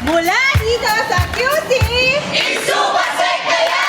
Mula dito sa QC, Isupasek na yan!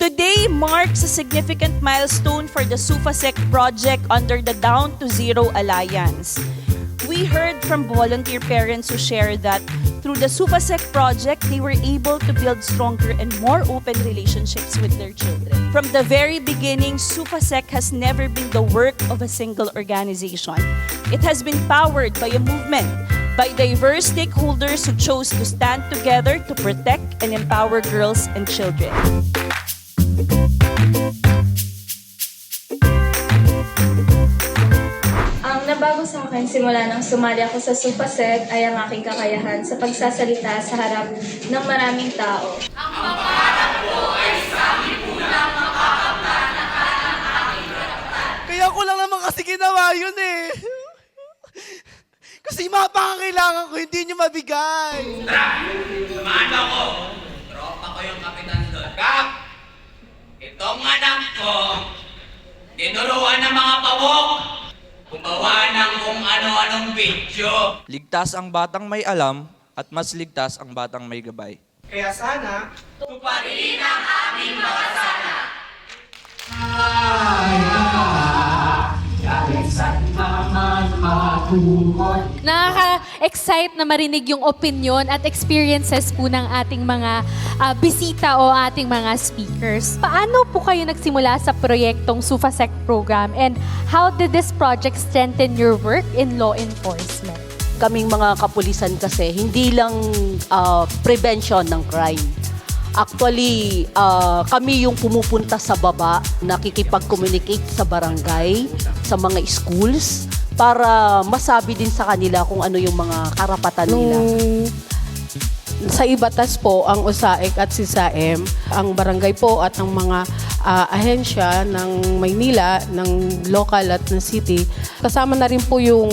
Today marks a significant milestone for the SUFASEC project under the Down to Zero Alliance. We heard from volunteer parents who shared that through the SUFASEC project, they were able to build stronger and more open relationships with their children. From the very beginning, SUFASEC has never been the work of a single organization. It has been powered by a movement, by diverse stakeholders who chose to stand together to protect and empower girls and children. Ang nabago sa akin simula nang sumali ako sa SUFASEC ay ang aking kakayahan sa pagsasalita sa harap ng maraming tao. Ang pangarap ko ay sa lipunang makakapanakan ng aking karapatan. Kaya ko lang naman kasi ginawa yun eh. Kasi yung mga pangangailangan ko, hindi nyo mabigay. Tara! Samahan mo ako! Tropa ko yung kapitan doon. Kap! Itong anak ko, dinuruan ng mga pabok. Gumawa ng kung ano-anong video. Ligtas ang batang may alam at mas ligtas ang batang may gabay. Kaya sana, Tuparin ang aming mga sana. Nakaka-excite na marinig yung opinion at experiences po ng ating mga bisita o ating mga speakers. Paano po kayo nagsimula sa proyektong SUFASEC program and how did this project strengthen your work in law enforcement? Kaming mga kapulisan kasi, hindi lang prevention ng crime. Actually, kami yung pumupunta sa baba, nakikipag-communicate sa barangay, sa mga schools, para masabi din sa kanila kung ano yung mga karapatan nila. Sa Ibatas po, ang USAIC at SISAM, ang barangay po at ang mga ahensya ng Maynila, ng local at ng city, kasama na rin po yung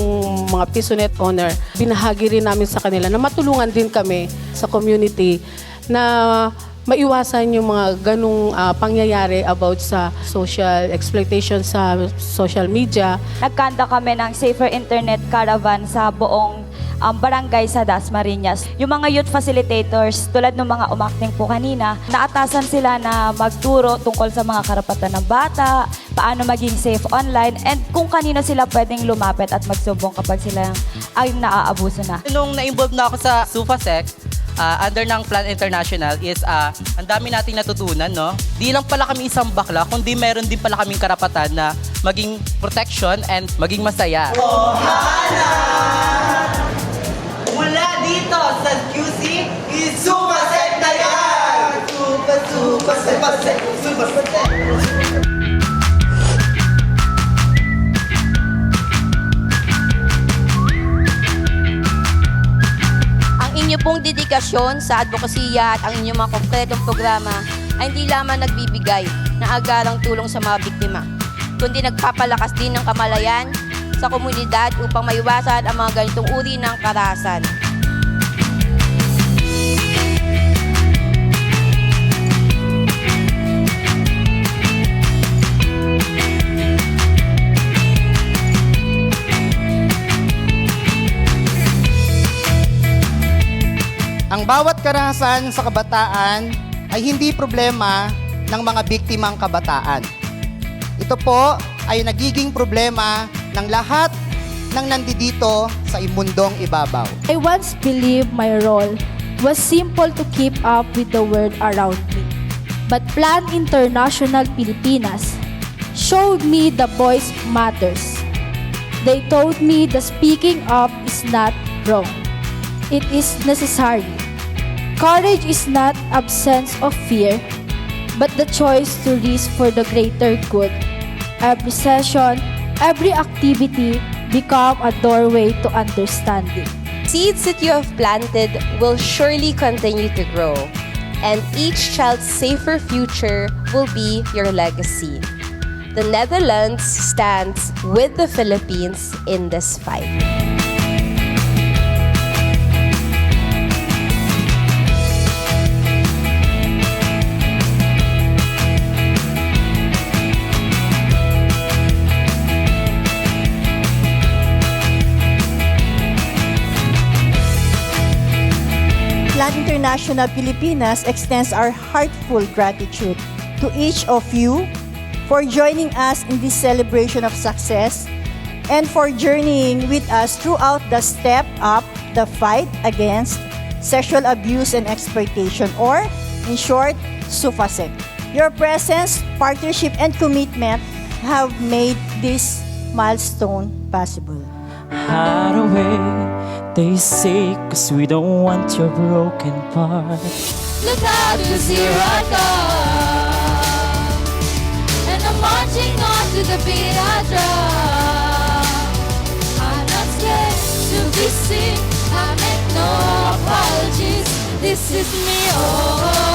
mga PISONet owner. Binahagi rin namin sa kanila na matulungan din kami sa community na maiwasan yung mga ganong pangyayari about sa social exploitation sa social media. nagkanta kami ng Safer Internet Caravan sa buong barangay sa Dasmariñas. Yung mga youth facilitators, tulad ng mga umakting po kanina, naatasan sila na magturo tungkol sa mga karapatan ng bata, paano maging safe online, and kung kanino sila pwedeng lumapit at magsumbong kapag sila ay naaabuso na. Nung na-involve na ako sa SUFASEC, under ng Plan International is ang dami nating natutunan, no? Di lang pala kami isang bakla, kundi meron din pala kaming karapatan na maging protection and maging masaya. mula dito sa QC, Isupasek na yan! Supasek! Ang inyo pong dedikasyon sa advokasya at ang inyong mga konkretong programa ay hindi lamang nagbibigay ng agarang tulong sa mga biktima, kundi nagpapalakas din ng kamalayan sa komunidad upang maiwasan ang mga ganitong uri ng karahasan. Ang bawat karahasan sa kabataan ay hindi problema ng mga biktimang kabataan. Ito po ay nagiging problema ng lahat ng nandito sa imundong ibabaw. I once believed my role was simple to keep up with the world around me. But Plan International Pilipinas showed me the voice matters. They told me the speaking up is not wrong. It is necessary. Courage is not absence of fear, but the choice to risk for the greater good. Every session, every activity become a doorway to understanding. Seeds that you have planted will surely continue to grow. and each child's safer future will be your legacy. The Netherlands stands with the Philippines in this fight. Plan International Pilipinas extends our heartfelt gratitude to each of you for joining us in this celebration of success and for journeying with us throughout the Step Up, the fight against sexual abuse and exploitation, or in short, SUFASEC. Your presence, partnership, and commitment have made this milestone possible. Hide away, they say, 'cause we don't want your broken part. Look out, 'cause here I come, and I'm marching on to the beat I drum. I'm not scared to be seen, I make no apologies. This is me, oh.